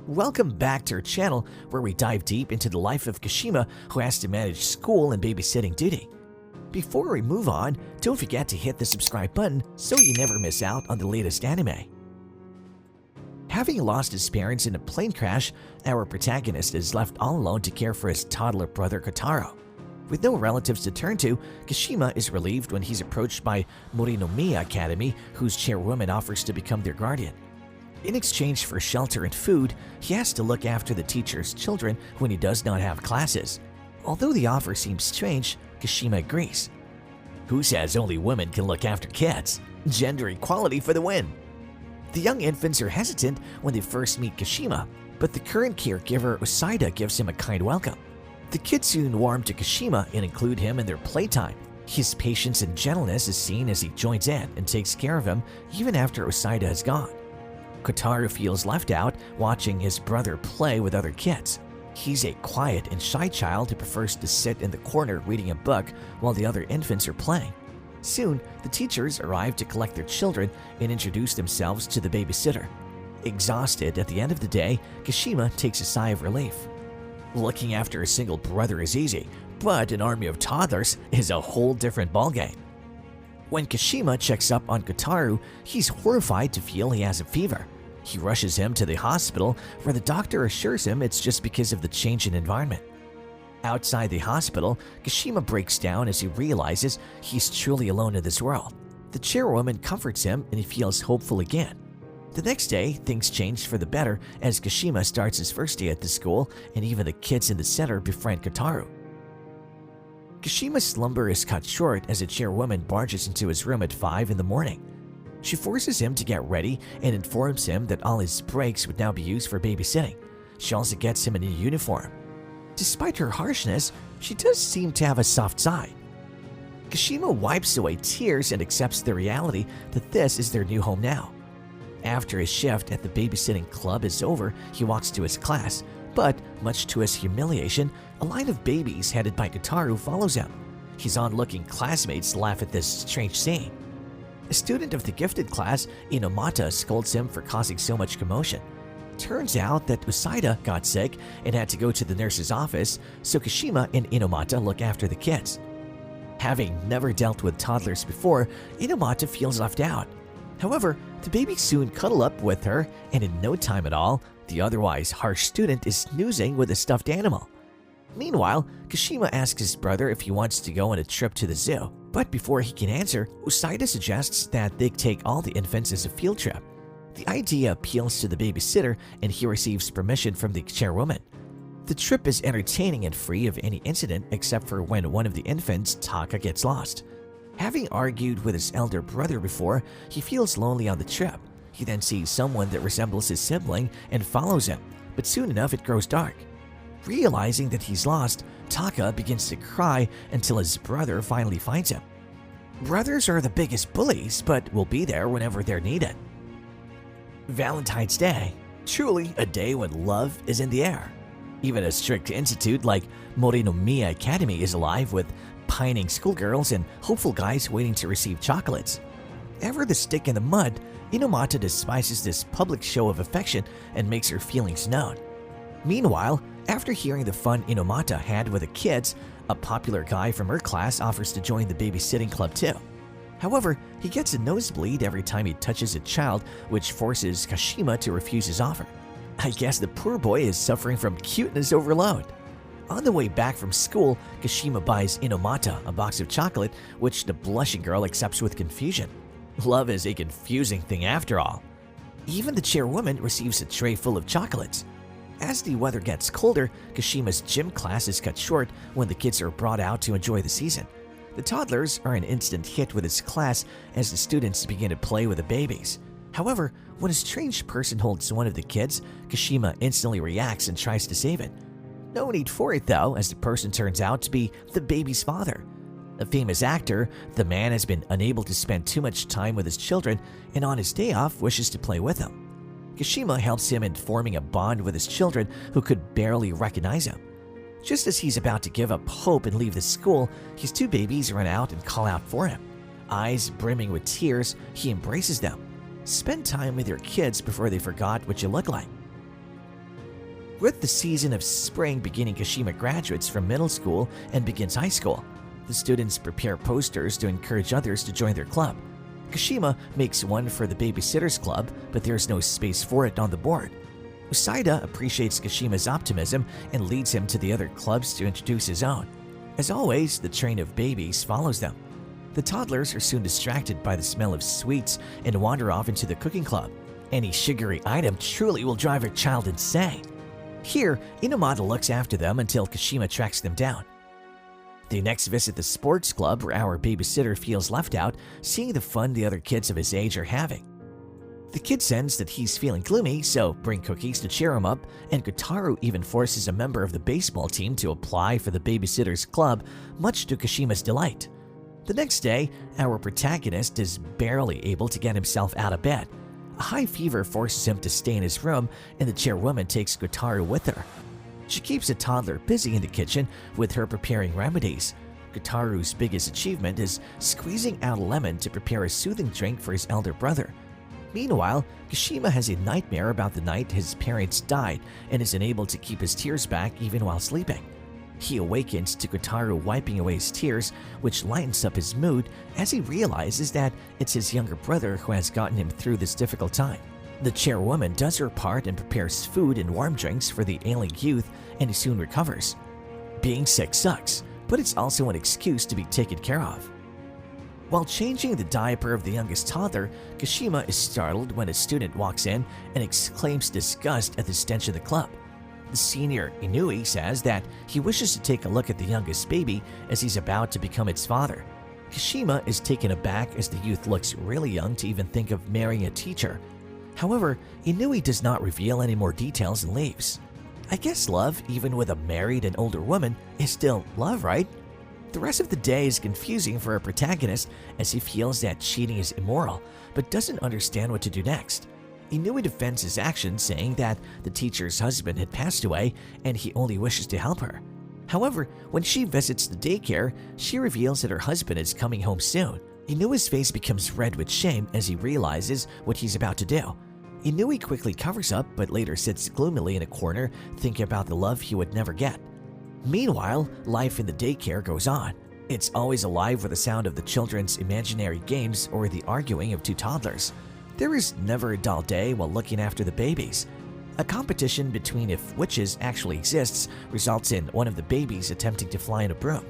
Welcome back to our channel where we dive deep into the life of Kashima, who has to manage school and babysitting duty. Before we move on, don't forget to hit the subscribe button so you never miss out on the latest anime. Having lost his parents in a plane crash, our protagonist is left all alone to care for his toddler brother Kotaro. With no relatives to turn to, Kashima is relieved when he's approached by Morinomiya Academy, whose chairwoman offers to become their guardian. In exchange for shelter and food, he has to look after the teacher's children when he does not have classes. Although the offer seems strange, Kashima agrees. Who says only women can look after kids? Gender equality for the win! The young infants are hesitant when they first meet Kashima, but the current caregiver Usaida gives him a kind welcome. The kids soon warm to Kashima and include him in their playtime. His patience and gentleness is seen as he joins in and takes care of him even after Usaida has gone. Kotaro feels left out watching his brother play with other kids. He's a quiet and shy child who prefers to sit in the corner reading a book while the other infants are playing. Soon, the teachers arrive to collect their children and introduce themselves to the babysitter. Exhausted at the end of the day, Kashima takes a sigh of relief. Looking after a single brother is easy, but an army of toddlers is a whole different ballgame. When Kashima checks up on Kotaro, he's horrified to feel he has a fever. He rushes him to the hospital, where the doctor assures him it's just because of the change in environment. Outside the hospital, Kashima breaks down as he realizes he's truly alone in this world. The chairwoman comforts him and he feels hopeful again. The next day, things change for the better as Kashima starts his first day at the school and even the kids in the center befriend Kotaro. Kashima's slumber is cut short as a chairwoman barges into his room at 5 in the morning. She forces him to get ready and informs him that all his breaks would now be used for babysitting. She also gets him a new uniform. Despite her harshness, she does seem to have a soft side. Kashima wipes away tears and accepts the reality that this is their new home now. After his shift at the babysitting club is over, he walks to his class, but much to his humiliation, a line of babies headed by Kotaro follows him. His onlooking classmates laugh at this strange scene. A student of the gifted class, Inomata, scolds him for causing so much commotion. Turns out that Usaida got sick and had to go to the nurse's office, so Kashima and Inomata look after the kids. Having never dealt with toddlers before, Inomata feels left out. However, the babies soon cuddle up with her, and in no time at all, the otherwise harsh student is snoozing with a stuffed animal. Meanwhile, Kashima asks his brother if he wants to go on a trip to the zoo, but before he can answer, Usaida suggests that they take all the infants as a field trip. The idea appeals to the babysitter and he receives permission from the chairwoman. The trip is entertaining and free of any incident except for when one of the infants, Taka, gets lost. Having argued with his elder brother before, he feels lonely on the trip. He then sees someone that resembles his sibling and follows him, but soon enough it grows dark. Realizing that he's lost, Taka begins to cry until his brother finally finds him. Brothers are the biggest bullies, but will be there whenever they're needed. Valentine's Day, truly a day when love is in the air. Even a strict institute like Morinomiya Academy is alive with pining schoolgirls and hopeful guys waiting to receive chocolates. Ever the stick in the mud, Inomata despises this public show of affection and makes her feelings known. Meanwhile, after hearing the fun Inomata had with the kids, a popular guy from her class offers to join the babysitting club too. However, he gets a nosebleed every time he touches a child, which forces Kashima to refuse his offer. I guess the poor boy is suffering from cuteness overload. On the way back from school, Kashima buys Inomata a box of chocolate, which the blushing girl accepts with confusion. Love is a confusing thing after all. Even the chairwoman receives a tray full of chocolates. As the weather gets colder, Kashima's gym class is cut short when the kids are brought out to enjoy the season. The toddlers are an instant hit with his class as the students begin to play with the babies. However, when a strange person holds one of the kids, Kashima instantly reacts and tries to save it. No need for it though, as the person turns out to be the baby's father. A famous actor, the man has been unable to spend too much time with his children and on his day off wishes to play with them. Kashima helps him in forming a bond with his children who could barely recognize him. Just as he's about to give up hope and leave the school, his two babies run out and call out for him. Eyes brimming with tears, he embraces them. Spend time with your kids before they forgot what you look like. With the season of spring beginning, Kashima graduates from middle school and begins high school. The students prepare posters to encourage others to join their club. Kashima makes one for the Babysitters Club, but there's no space for it on the board. Usaida appreciates Kashima's optimism and leads him to the other clubs to introduce his own. As always, the train of babies follows them. The toddlers are soon distracted by the smell of sweets and wander off into the cooking club. Any sugary item truly will drive a child insane. Here, Inomata looks after them until Kashima tracks them down. They next visit the sports club where our babysitter feels left out, seeing the fun the other kids of his age are having. The kid senses that he's feeling gloomy, so bring cookies to cheer him up, and Kotaro even forces a member of the baseball team to apply for the babysitters club, much to Kashima's delight. The next day, our protagonist is barely able to get himself out of bed. A high fever forces him to stay in his room, and the chairwoman takes Kotaro with her. She keeps the toddler busy in the kitchen with her preparing remedies. Kotaro's biggest achievement is squeezing out a lemon to prepare a soothing drink for his elder brother. Meanwhile, Kashima has a nightmare about the night his parents died and is unable to keep his tears back even while sleeping. He awakens to Kotaro wiping away his tears, which lightens up his mood as he realizes that it's his younger brother who has gotten him through this difficult time. The chairwoman does her part and prepares food and warm drinks for the ailing youth, and he soon recovers. Being sick sucks, but it's also an excuse to be taken care of. While changing the diaper of the youngest toddler, Kashima is startled when a student walks in and exclaims disgust at the stench of the club. The senior, Inui, says that he wishes to take a look at the youngest baby as he's about to become its father. Kashima is taken aback as the youth looks really young to even think of marrying a teacher. However, Inui does not reveal any more details and leaves. I guess love, even with a married and older woman, is still love, right? The rest of the day is confusing for our protagonist as he feels that cheating is immoral, but doesn't understand what to do next. Inui defends his actions, saying that the teacher's husband had passed away and he only wishes to help her. However, when she visits the daycare, she reveals that her husband is coming home soon. Inui's face becomes red with shame as he realizes what he's about to do. Inui quickly covers up but later sits gloomily in a corner thinking about the love he would never get. Meanwhile, life in the daycare goes on. It's always alive with the sound of the children's imaginary games or the arguing of two toddlers. There is never a dull day while looking after the babies. A competition between if witches actually exists results in one of the babies attempting to fly in a broom.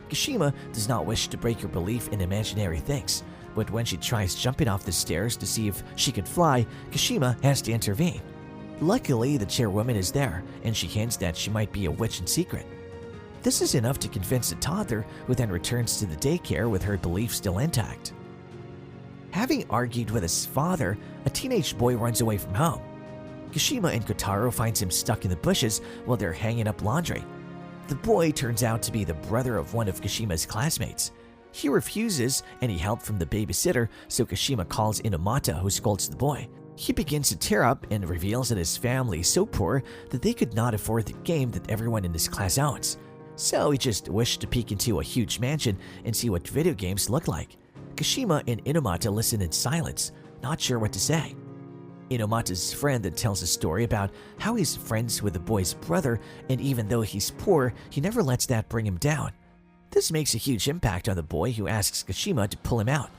Kashima does not wish to break her belief in imaginary things, but when she tries jumping off the stairs to see if she can fly, Kashima has to intervene. Luckily, the chairwoman is there, and she hints that she might be a witch in secret. This is enough to convince the toddler, who then returns to the daycare with her belief still intact. Having argued with his father, a teenage boy runs away from home. Kashima and Kotaro finds him stuck in the bushes while they're hanging up laundry. The boy turns out to be the brother of one of Kashima's classmates. He refuses any help from the babysitter, so Kashima calls Inomata, who scolds the boy. He begins to tear up and reveals that his family is so poor that they could not afford the game that everyone in his class owns. So he just wished to peek into a huge mansion and see what video games look like. Kashima and Inomata listen in silence, not sure what to say. Inomata's friend then tells a story about how he's friends with the boy's brother, and even though he's poor, he never lets that bring him down. This makes a huge impact on the boy, who asks Kashima to pull him out.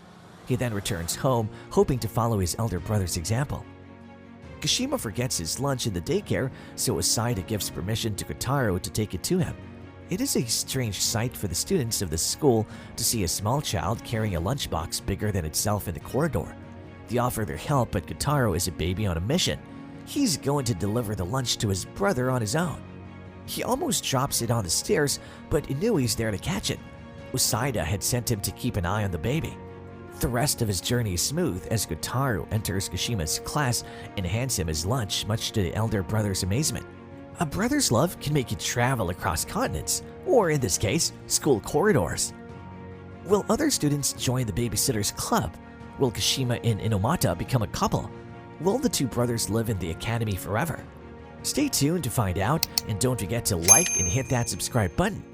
He then returns home, hoping to follow his elder brother's example. Kashima forgets his lunch in the daycare, so Usaida gives permission to Kotaro to take it to him. It is a strange sight for the students of the school to see a small child carrying a lunchbox bigger than itself in the corridor. They offer their help, but Kotaro is a baby on a mission. He's going to deliver the lunch to his brother on his own. He almost drops it on the stairs, but Inui's there to catch it. Usaida had sent him to keep an eye on the baby. The rest of his journey is smooth as Kotaro enters Kashima's class and hands him his lunch, much to the elder brother's amazement. A brother's love can make you travel across continents, or in this case, school corridors. Will other students join the Babysitters Club? Will Kashima and Inomata become a couple? Will the two brothers live in the academy forever? Stay tuned to find out, and don't forget to like and hit that subscribe button.